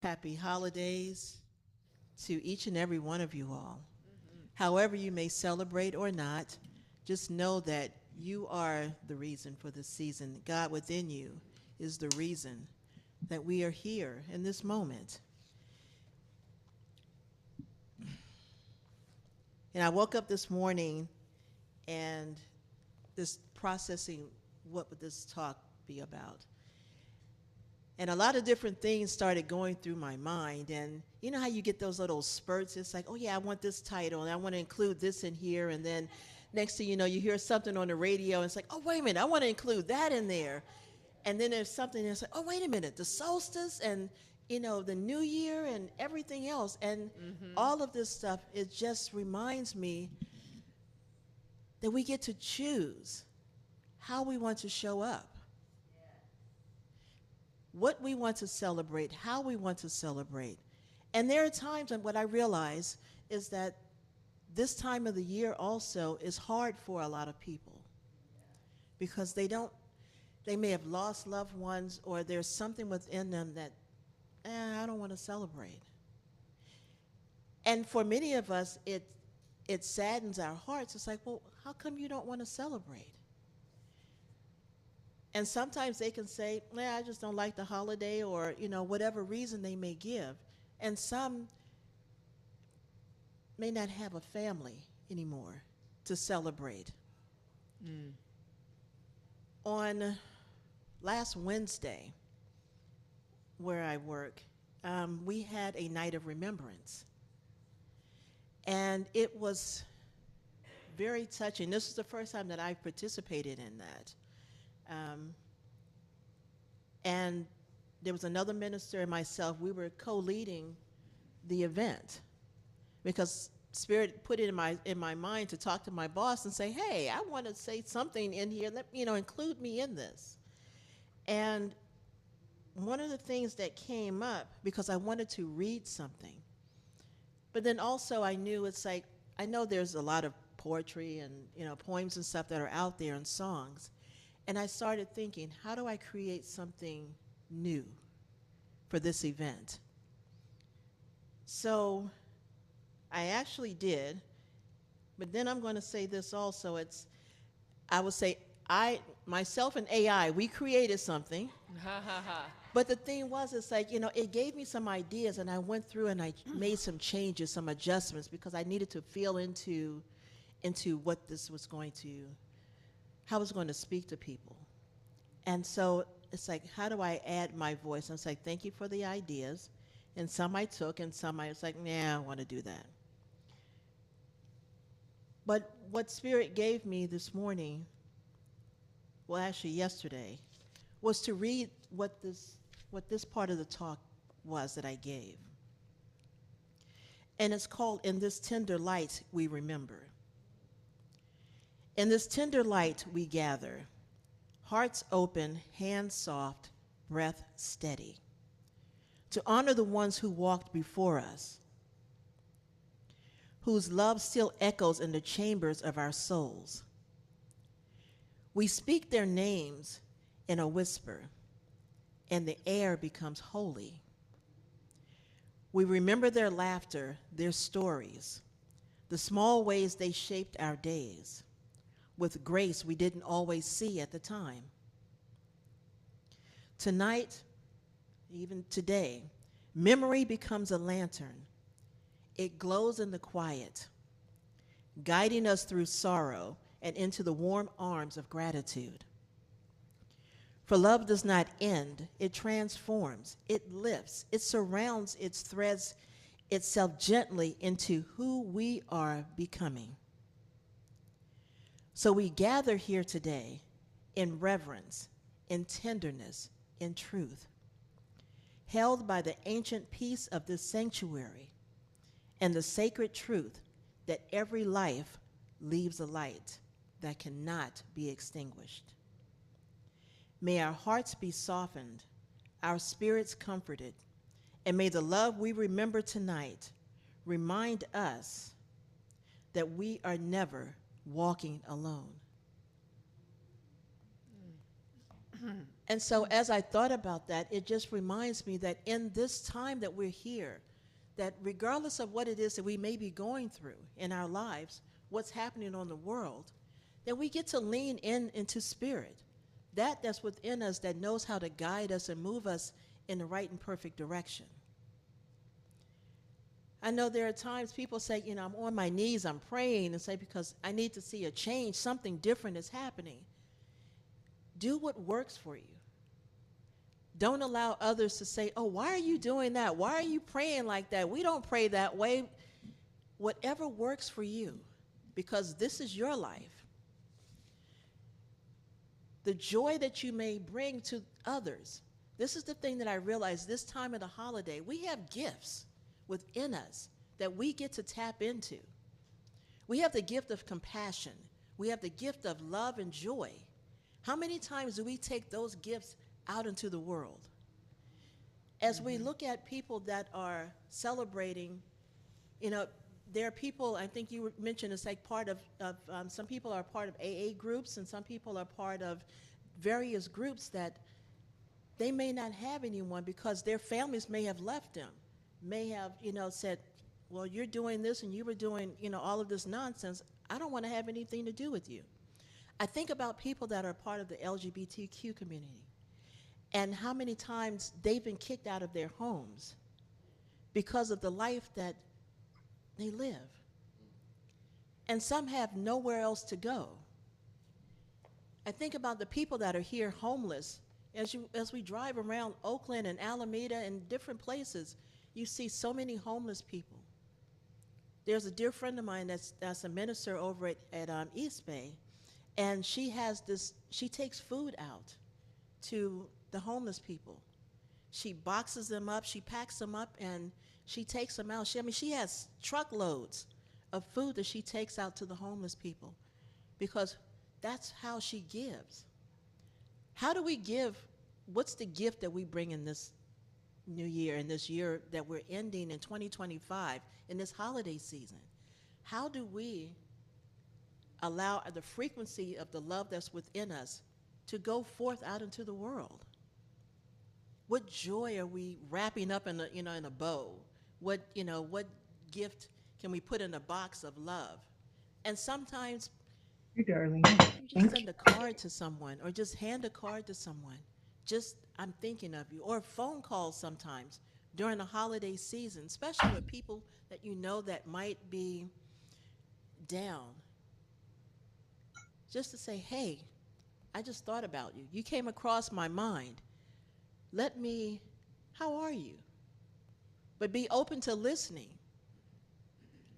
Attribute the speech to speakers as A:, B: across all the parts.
A: Happy holidays to each and every one of you all. However, you may celebrate or not, just know that you are the reason for this season. God within you is the reason that we are here in this moment. And I woke up this morning and this processing what would this talk be about. And a lot of different things started going through my mind. And you know how you get those little spurts? It's like, oh, yeah, I want this title, and I want to include this in here. And then next thing you know, you hear something on the radio, and it's like, oh, wait a minute, I want to include that in there. And then there's something that's like, oh, wait a minute, the solstice and, the new year and everything else. And all of this stuff, it just reminds me that we get to choose how we want to show up, what we want to celebrate, how we want to celebrate. And there are times when what I realize is that this time of the year also is hard for a lot of people because they may have lost loved ones, or there's something within them that, I don't want to celebrate. And for many of us, it saddens our hearts. It's like, well, how come you don't want to celebrate? And sometimes they can say, I just don't like the holiday, or, whatever reason they may give. And some may not have a family anymore to celebrate. On last Wednesday, where I work, we had a night of remembrance. And it was very touching. This was the first time that I participated in that. And there was another minister and myself. We were co-leading the event because Spirit put it in my mind to talk to my boss and say, hey, I want to say something in here. Include me in this. And one of the things that came up, because I wanted to read something, but then also I knew I know there's a lot of poetry and, poems and stuff that are out there and songs. And I started thinking, how do I create something new for this event? So I actually did, but then I'm going to say this also. I would say myself and AI, we created something. But the thing was, it gave me some ideas, and I went through and I made some changes, some adjustments, because I needed to feel into what this was going to, how I was going to speak to people. And so it's like, how do I add my voice? And it's like, thank you for the ideas. And some I took, and some I was like, nah, I don't want to do that. But what Spirit gave me this morning, well, actually yesterday, was to read what this part of the talk was that I gave. And it's called, In This Tender Light We Remember. In this tender light we gather, hearts open, hands soft, breath steady, to honor the ones who walked before us, whose love still echoes in the chambers of our souls. We speak their names in a whisper, and the air becomes holy. We remember their laughter, their stories, the small ways they shaped our days, with grace we didn't always see at the time. Tonight, even today, memory becomes a lantern. It glows in the quiet, guiding us through sorrow and into the warm arms of gratitude. For love does not end, it transforms, it lifts, it surrounds, it threads itself gently into who we are becoming. So we gather here today in reverence, in tenderness, in truth, held by the ancient peace of this sanctuary and the sacred truth that every life leaves a light that cannot be extinguished. May our hearts be softened, our spirits comforted, and may the love we remember tonight remind us that we are never walking alone. And so as I thought about that, it just reminds me that in this time that we're here, that regardless of what it is that we may be going through in our lives, what's happening on the world, that we get to lean in into spirit, that's within us that knows how to guide us and move us in the right and perfect direction. I know there are times people say, I'm on my knees, I'm praying, and say, because I need to see a change, something different is happening. Do what works for you. Don't allow others to say, oh, why are you doing that? Why are you praying like that? We don't pray that way. Whatever works for you, because this is your life. The joy that you may bring to others. This is the thing that I realized this time of the holiday. We have gifts within us that we get to tap into. We have the gift of compassion. We have the gift of love and joy. How many times do we take those gifts out into the world? As we look at people that are celebrating, there are people, I think you mentioned, it's like part of some people are part of AA groups, and some people are part of various groups that they may not have anyone because their families may have left them, may have, said, well, you're doing this and you were doing, all of this nonsense. I don't want to have anything to do with you. I think about people that are part of the LGBTQ community and how many times they've been kicked out of their homes because of the life that they live. And some have nowhere else to go. I think about the people that are here homeless. As we drive around Oakland and Alameda and different places, you see so many homeless people. There's a dear friend of mine that's a minister over at East Bay, and she takes food out to the homeless people. She boxes them up, she packs them up, and she takes them out. She has truckloads of food that she takes out to the homeless people because that's how she gives. How do we give? What's the gift that we bring in this new year, in this year that we're ending in 2025, in this holiday season? How do we allow the frequency of the love that's within us to go forth out into the world? What joy are we wrapping up in a bow? What gift can we put in a box of love? And sometimes
B: Hey, darling.
A: you just
B: Thank
A: send a card to someone or just hand a card to someone. Just, I'm thinking of you. Or phone calls sometimes during the holiday season, especially with people that that might be down. Just to say, hey, I just thought about you. You came across my mind. How are you? But be open to listening.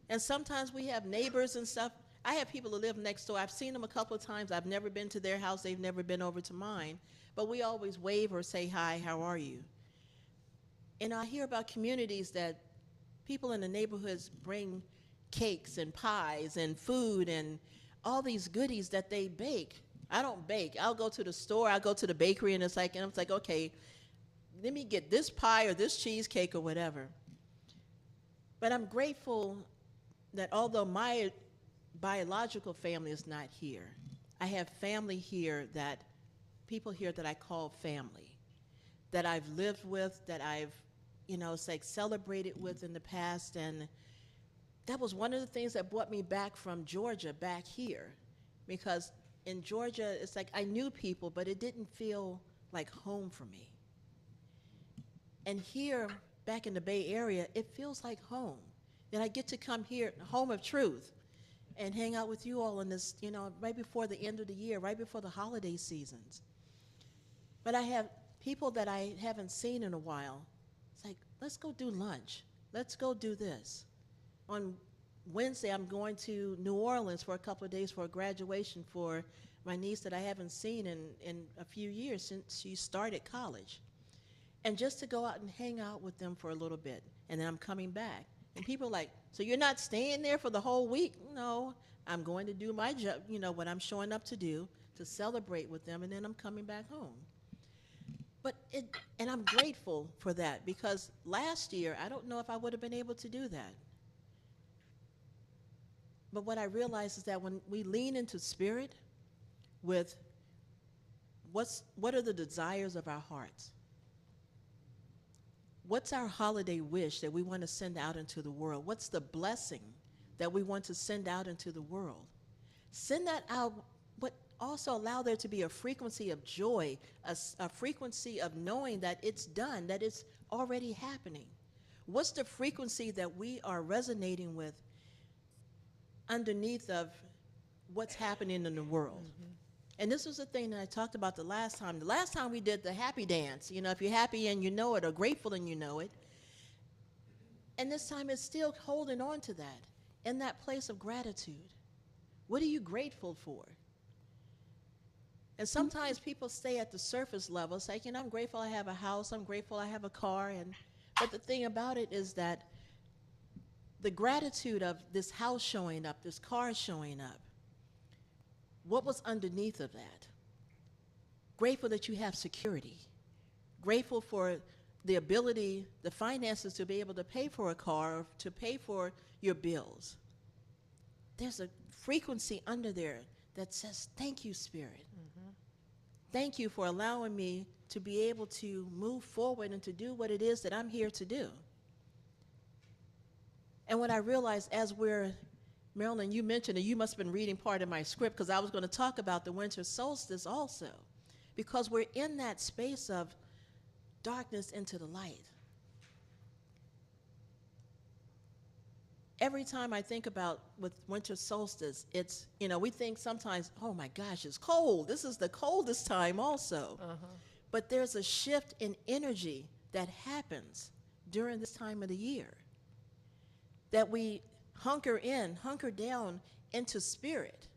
A: And sometimes we have neighbors and stuff. I have people who live next door. I've seen them a couple of times. I've never been to their house. They've never been over to mine. But we always wave or say, hi, how are you? And I hear about communities that people in the neighborhoods bring cakes and pies and food and all these goodies that they bake. I don't bake. I'll go to the store. I'll go to the bakery, and it's like, okay, let me get this pie or this cheesecake or whatever. But I'm grateful that although my biological family is not here, I have family here people here that I call family, that I've lived with, that I've, celebrated with in the past. And that was one of the things that brought me back from Georgia back here. Because in Georgia, it's like I knew people, but it didn't feel like home for me. And here, back in the Bay Area, it feels like home. That I get to come here, home of truth, and hang out with you all in this, right before the end of the year, right before the holiday seasons. But I have people that I haven't seen in a while. It's like, let's go do lunch. Let's go do this. On Wednesday, I'm going to New Orleans for a couple of days for a graduation for my niece that I haven't seen in a few years since she started college. And just to go out and hang out with them for a little bit. And then I'm coming back. And people are like, so you're not staying there for the whole week? No, I'm going to do my job, what I'm showing up to do, to celebrate with them, and then I'm coming back home. And I'm grateful for that, because last year, I don't know if I would have been able to do that. But what I realize is that when we lean into spirit with what are the desires of our hearts? What's our holiday wish that we want to send out into the world? What's the blessing that we want to send out into the world? Send that out, but also allow there to be a frequency of joy, a frequency of knowing that it's done, that it's already happening. What's the frequency that we are resonating with underneath of what's happening in the world? Mm-hmm. And this was the thing that I talked about the last time. The last time we did the happy dance, you know, if you're happy and you know it, or grateful and you know it. And this time it's still holding on to that, in that place of gratitude. What are you grateful for? And sometimes people stay at the surface level, say, you know, I'm grateful I have a house, I'm grateful I have a car. But the thing about it is that the gratitude of this house showing up, this car showing up, what was underneath of that? Grateful that you have security. Grateful for the ability, the finances to be able to pay for a car, or to pay for your bills. There's a frequency under there that says, thank you, Spirit. Mm-hmm. Thank you for allowing me to be able to move forward and to do what it is that I'm here to do. And what I realized as Marilyn, you mentioned, and you must have been reading part of my script, because I was going to talk about the winter solstice also, because we're in that space of darkness into the light. Every time I think about with winter solstice, it's, you know, we think sometimes, oh my gosh, it's cold. This is the coldest time also. Uh-huh. But there's a shift in energy that happens during this time of the year, that we hunker down into spirit,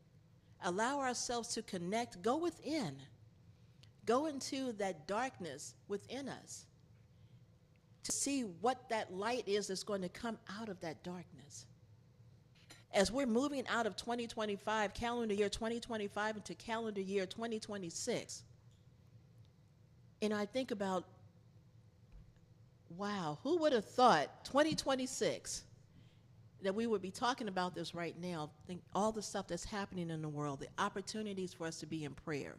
A: allow ourselves to connect, go within, go into that darkness within us to see what that light is that's going to come out of that darkness. As we're moving out of 2025, calendar year 2025, into calendar year 2026, and I think about, wow, who would have thought 2026 that we would be talking about this right now? Think all the stuff that's happening in the world, the opportunities for us to be in prayer.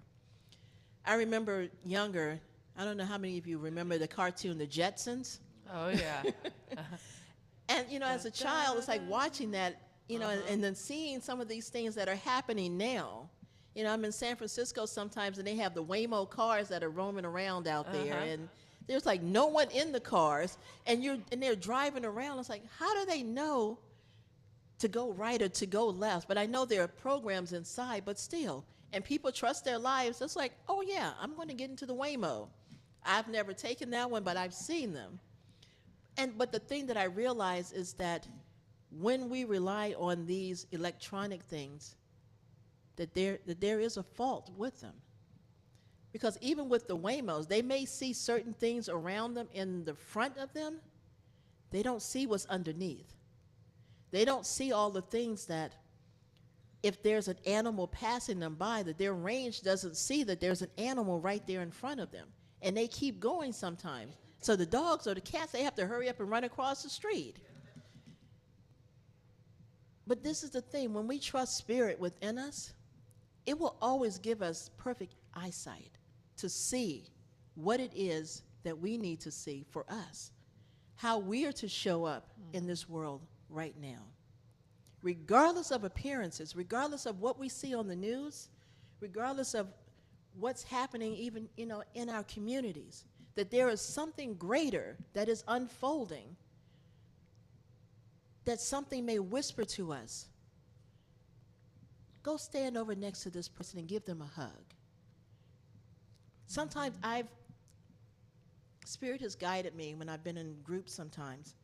A: I remember younger, I don't know how many of you remember the cartoon, The Jetsons.
B: Oh, yeah.
A: And, you know, as a child, it's like watching that, you know, and then seeing some of these things that are happening now. You know, I'm in San Francisco sometimes, and they have the Waymo cars that are roaming around out there, and there's like no one in the cars, and they're driving around. It's like, how do they know to go right or to go left? But I know there are programs inside, but still, and people trust their lives. It's like, oh yeah, I'm going to get into the Waymo. I've never taken that one, but I've seen them. But the thing that I realize is that when we rely on these electronic things, that there is a fault with them. Because even with the Waymos, they may see certain things around them in the front of them. They don't see what's underneath. They don't see all the things that, if there's an animal passing them by, that their range doesn't see that there's an animal right there in front of them. And they keep going sometimes. So the dogs or the cats, they have to hurry up and run across the street. But this is the thing, when we trust spirit within us, it will always give us perfect eyesight to see what it is that we need to see for us, how we are to show up in this world right now. Regardless of appearances, regardless of what we see on the news, regardless of what's happening even, you know, in our communities, that there is something greater that is unfolding, that something may whisper to us. Go stand over next to this person and give them a hug. Sometimes Spirit has guided me when I've been in groups sometimes.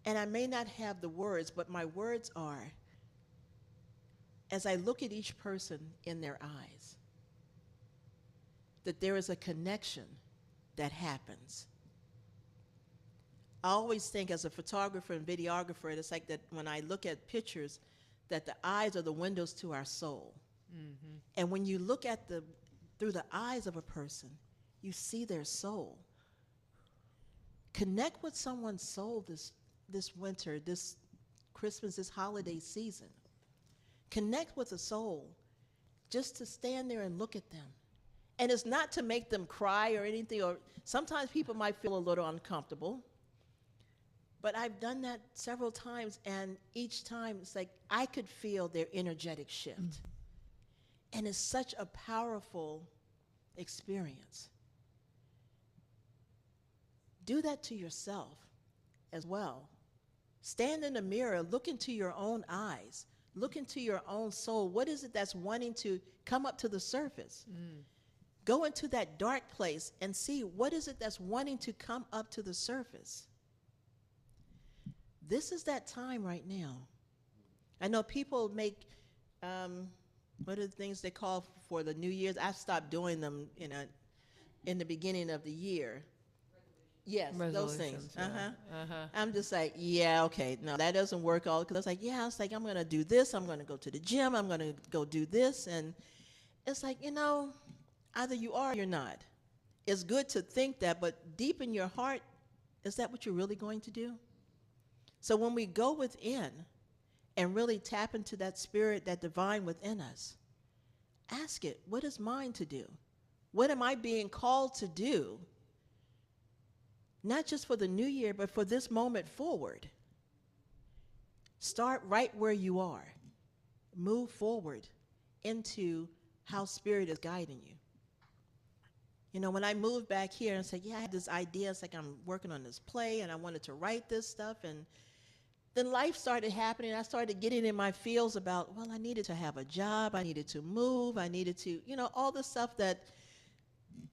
A: And I may not have the words, but my words are, as I look at each person in their eyes, that there is a connection that happens. I always think, as a photographer and videographer, it's like that when I look at pictures, that the eyes are the windows to our soul. Mm-hmm. And when you look at through the eyes of a person, you see their soul. Connect with someone's soul this winter, this Christmas, this holiday season. Connect with a soul just to stand there and look at them. And it's not to make them cry or anything, or sometimes people might feel a little uncomfortable. But I've done that several times, and each time it's like I could feel their energetic shift. And it's such a powerful experience. Do that to yourself as well. Stand in the mirror, look into your own eyes, look into your own soul. What is it that's wanting to come up to the surface? Go into that dark place and see what is it that's wanting to come up to the surface. This is that time right now. I know people make, what are the things they call for the New Year's? I've stopped doing them in the beginning of the year. Yes, those things.
B: Yeah.
A: I'm just like, yeah, okay, no, that doesn't work all. Because I was like, yeah, I was like, I'm going to do this. I'm going to go to the gym. I'm going to go do this. And it's like, either you are or you're not. It's good to think that, but deep in your heart, is that what you're really going to do? So when we go within and really tap into that spirit, that divine within us, ask it, what is mine to do? What am I being called to do? Not just for the new year, but for this moment forward. Start right where you are. Move forward into how spirit is guiding you. When I moved back here and said, yeah, I had this idea. It's like I'm working on this play and I wanted to write this stuff. And then life started happening. I started getting in my feels about, well, I needed to have a job. I needed to move. I needed to, all the stuff that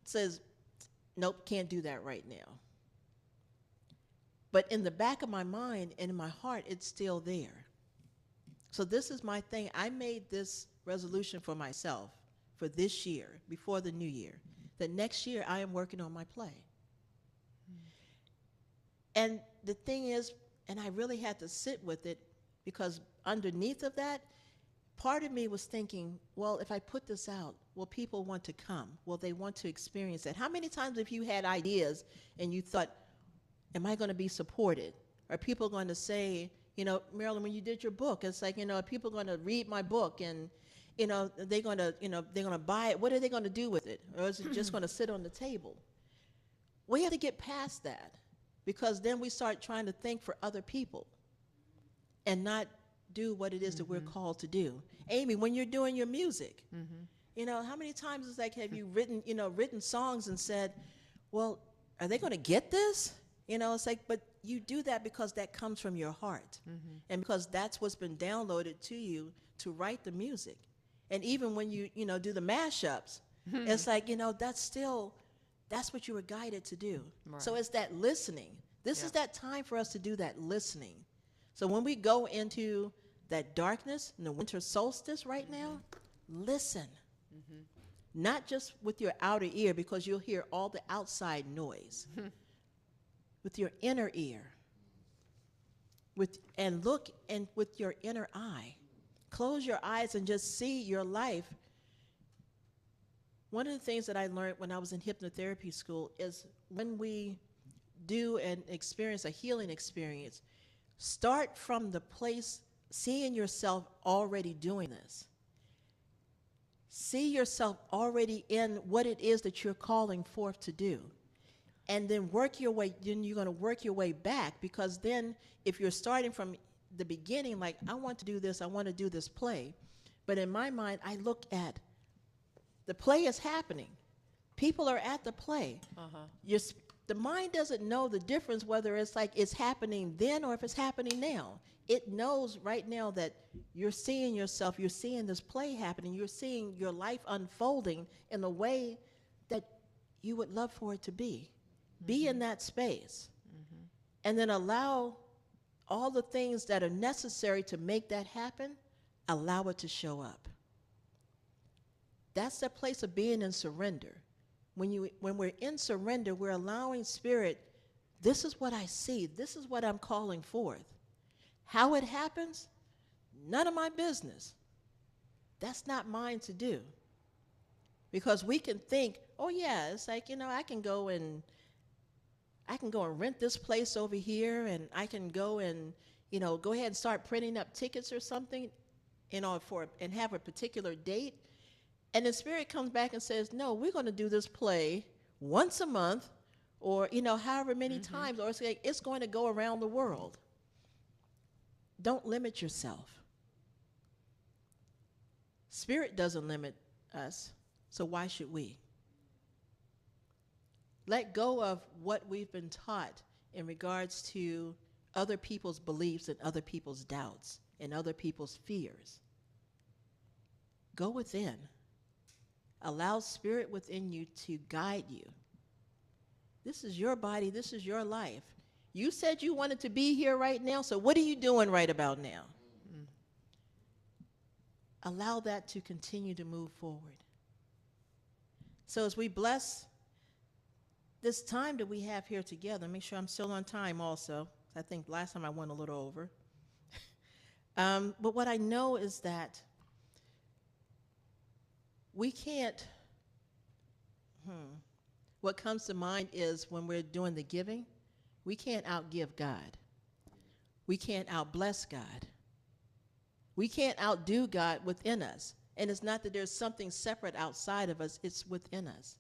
A: says, nope, can't do that right now. But in the back of my mind and in my heart, it's still there. So this is my thing. I made this resolution for myself for this year, before the new year, that next year I am working on my play. And the thing is, and I really had to sit with it, because underneath of that, part of me was thinking, well, if I put this out, will people want to come? Will they want to experience it? How many times have you had ideas and you thought, am I going to be supported? Are people going to say, Marilyn, when you did your book, it's like, are people going to read my book and, they're going to buy it. What are they going to do with it? Or is it just going to sit on the table? We have to get past that, because then we start trying to think for other people and not do what it is that we're called to do. Amy, when you're doing your music, how many times it's like, have you written songs and said, well, are they going to get this? It's like, but you do that because that comes from your heart, and because that's what's been downloaded to you to write the music. And even when you, do the mashups, it's like, that's what you were guided to do. Right. So it's that listening. This is that time for us to do that listening. So when we go into that darkness and the winter solstice right now, listen. Not just with your outer ear, because you'll hear all the outside noise. With your inner ear. And look with your inner eye. Close your eyes and just see your life. One of the things that I learned when I was in hypnotherapy school is when we do and experience a healing experience, start from the place seeing yourself already doing this. See yourself already in what it is that you're calling forth to do. And then you're going to work your way back, because then if you're starting from the beginning, like, I want to do this, I want to do this play. But in my mind, I look at the play is happening. People are at the play. The mind doesn't know the difference whether it's like it's happening then or if it's happening now. It knows right now that you're seeing yourself, you're seeing this play happening, you're seeing your life unfolding in the way that you would love for it to be. Be in that space. And then allow all the things that are necessary to make that happen, allow it to show up. That's the place of being in surrender. When we're in surrender, we're allowing spirit, this is what I see, this is what I'm calling forth. How it happens, none of my business. That's not mine to do. Because we can think, oh yeah, it's like, I can go and rent this place over here, and I can go and, go ahead and start printing up tickets or something, and have a particular date. And the Spirit comes back and says, no, we're going to do this play once a month, or, however many times, or it's going to go around the world. Don't limit yourself. Spirit doesn't limit us, so why should we? Let go of what we've been taught in regards to other people's beliefs and other people's doubts and other people's fears. Go within. Allow Spirit within you to guide you. This is your body. This is your life. You said you wanted to be here right now, so what are you doing right about now? Allow that to continue to move forward. So as we bless this time that we have here together, make sure I'm still on time also. I think last time I went a little over. But what I know is that we can't, what comes to mind is when we're doing the giving, we can't outgive God. We can't outbless God. We can't outdo God within us. And it's not that there's something separate outside of us, it's within us.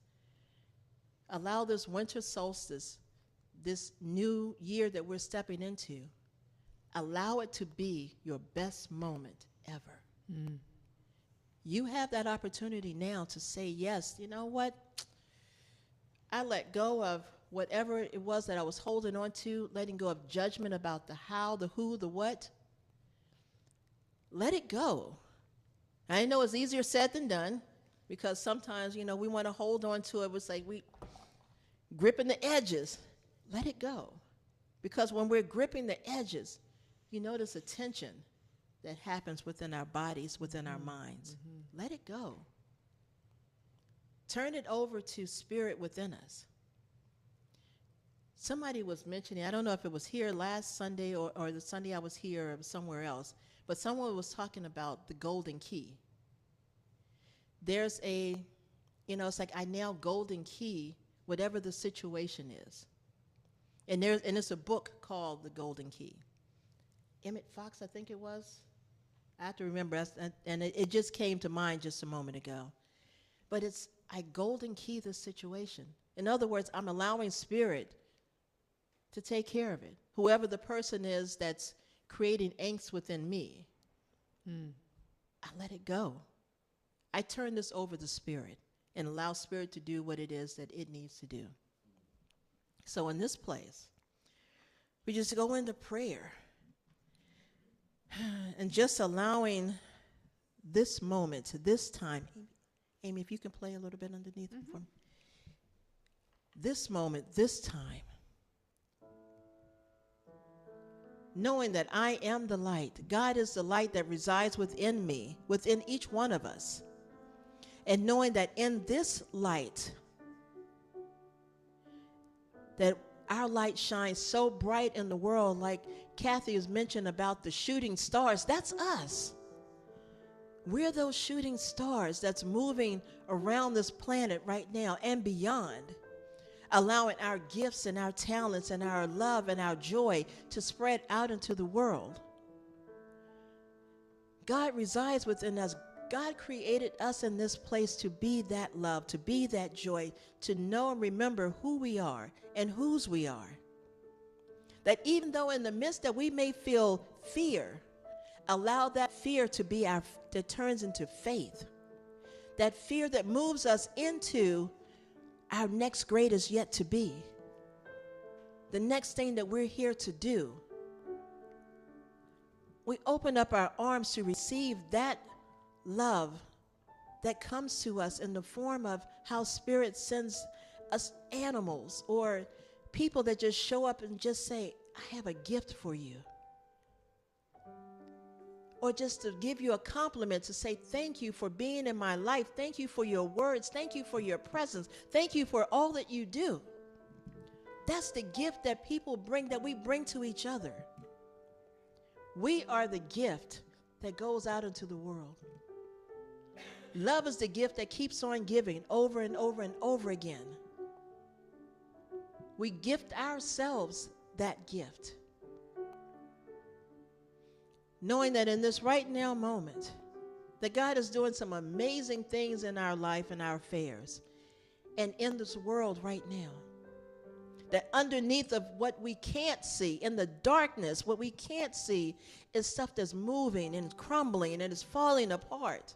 A: Allow this winter solstice, this new year that we're stepping into, allow it to be your best moment ever. You have that opportunity now to say, yes, you know what? I let go of whatever it was that I was holding on to, letting go of judgment about the how, the who, the what. Let it go. I know it's easier said than done, because sometimes, we want to hold on to it. It's like we gripping the edges. Let it go. Because when we're gripping the edges, you notice a tension that happens within our bodies, within our minds. Let it go. Turn it over to Spirit within us. Somebody was mentioning, I don't know if it was here last Sunday or the Sunday I was here or somewhere else, but someone was talking about the golden key. There's it's like I now golden key whatever the situation is. And it's a book called The Golden Key. Emmett Fox, I think it was. I have to remember, and it just came to mind just a moment ago. But I golden key this situation. In other words, I'm allowing Spirit to take care of it. Whoever the person is that's creating angst within me, I let it go. I turn this over to Spirit and allow Spirit to do what it is that it needs to do. So in this place, we just go into prayer and just allowing this moment, this time. Amy, if you can play a little bit underneath it for me. This moment, this time, knowing that I am the light. God is the light that resides within me, within each one of us. And knowing that in this light, that our light shines so bright in the world, like Kathy has mentioned about the shooting stars, that's us. We're those shooting stars that's moving around this planet right now and beyond, allowing our gifts and our talents and our love and our joy to spread out into the world. God resides within us. God created us in this place to be that love, to be that joy, to know and remember who we are and whose we are. That even though in the midst that we may feel fear, allow that fear to be that turns into faith. That fear that moves us into our next greatest yet to be. The next thing that we're here to do. We open up our arms to receive that love that comes to us in the form of how Spirit sends us animals or people that just show up and just say, I have a gift for you. Or just to give you a compliment, to say thank you for being in my life. Thank you for your words. Thank you for your presence. Thank you for all that you do. That's the gift that people bring, that we bring to each other. We are the gift that goes out into the world. Love is the gift that keeps on giving over and over and over again. We gift ourselves that gift. Knowing that in this right now moment, that God is doing some amazing things in our life and our affairs and in this world right now. That underneath of what we can't see, in the darkness, what we can't see is stuff that's moving and crumbling and is falling apart.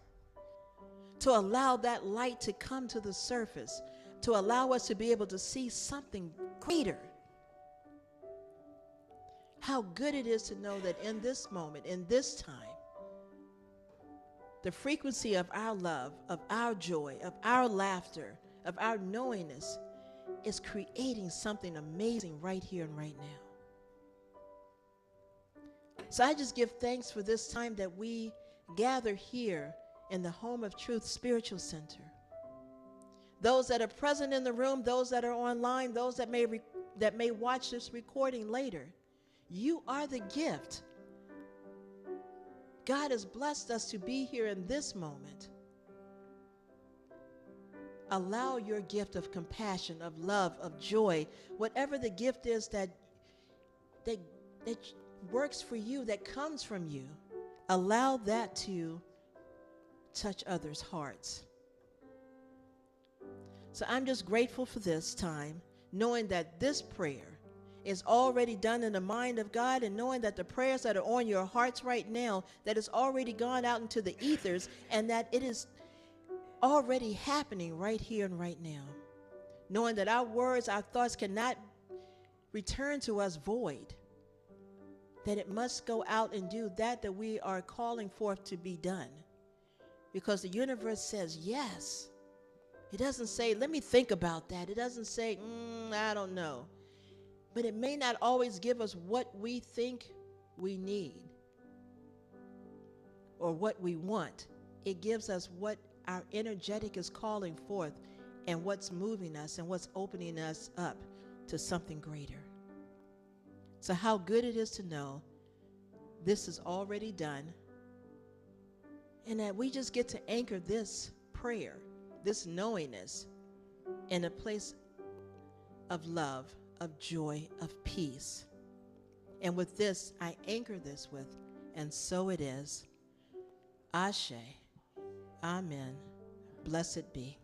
A: To allow that light to come to the surface, to allow us to be able to see something greater. How good it is to know that in this moment, in this time, the frequency of our love, of our joy, of our laughter, of our knowingness is creating something amazing right here and right now. So I just give thanks for this time that we gather here in the Home of Truth Spiritual Center. Those that are present in the room, those that are online, those that may watch this recording later, you are the gift. God has blessed us to be here in this moment. Allow your gift of compassion, of love, of joy, whatever the gift is that works for you, that comes from you, allow that to touch others' hearts. So I'm just grateful for this time, knowing that this prayer is already done in the mind of God, and knowing that the prayers that are on your hearts right now, that it's already gone out into the ethers, and that it is already happening right here and right now. Knowing that our words, our thoughts cannot return to us void, that it must go out and do that we are calling forth to be done. Because the universe says yes. It doesn't say, let me think about that. It doesn't say, I don't know. But it may not always give us what we think we need or what we want. It gives us what our energetic is calling forth and what's moving us and what's opening us up to something greater. So how good it is to know this is already done, and that we just get to anchor this prayer, this knowingness, in a place of love, of joy, of peace. And with this, I anchor this with, and so it is. Ashe. Amen. Blessed be.